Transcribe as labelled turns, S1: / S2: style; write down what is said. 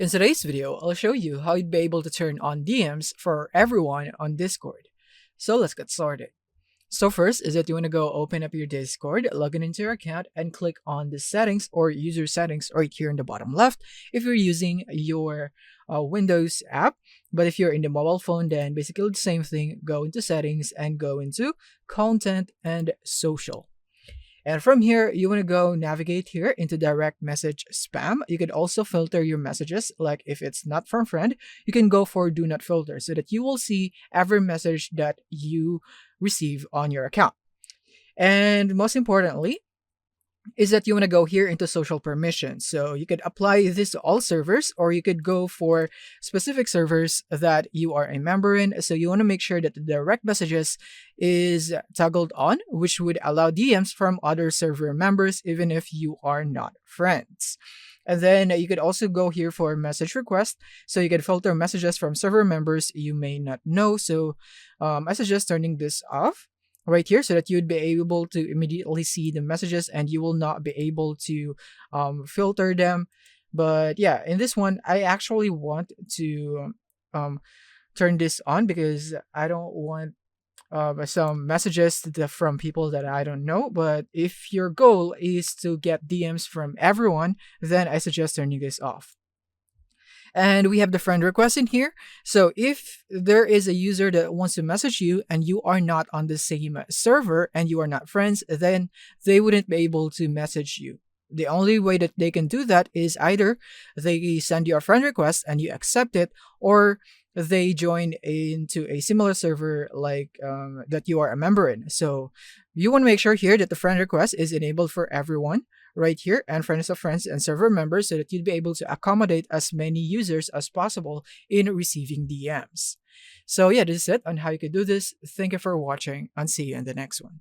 S1: In today's video, I'll show you how you'd be able to turn on DMs for everyone on Discord. So let's get started. So first is that you want to go open up your Discord, log in into your account, and click on the settings or user settings right here in the bottom left if you're using your Windows app. But if you're in the mobile phone, then basically the same thing. Go into settings and go into content and social. And from here, you want to go navigate here into direct message spam. You could also filter your messages, like if it's not from friend, you can go for do not filter so that you will see every message that you receive on your account. And most importantly, is that you want to go here into social permissions. So you could apply this to all servers, or you could go for specific servers that you are a member in. So you want to make sure that the direct messages is toggled on, which would allow DMs from other server members, even if you are not friends. And then you could also go here for message request. So you can filter messages from server members you may not know. So I suggest turning this off right here so that you'd be able to immediately see the messages and you will not be able to filter them. But yeah, in this one, I actually want to turn this on because I don't want some messages from people that I don't know. But if your goal is to get DMs from everyone, then I suggest turning this off. And we have the friend request in here. So if there is a user that wants to message you and you are not on the same server and you are not friends, then they wouldn't be able to message you. The only way that they can do that is either they send you a friend request and you accept it, or they join into a similar server like that you are a member in. So you want to make sure here that the friend request is enabled for everyone right here, and friends of friends and server members, so that you'd be able to accommodate as many users as possible in receiving DMs. So yeah, this is it on how you can do this. Thank you for watching and see you in the next one.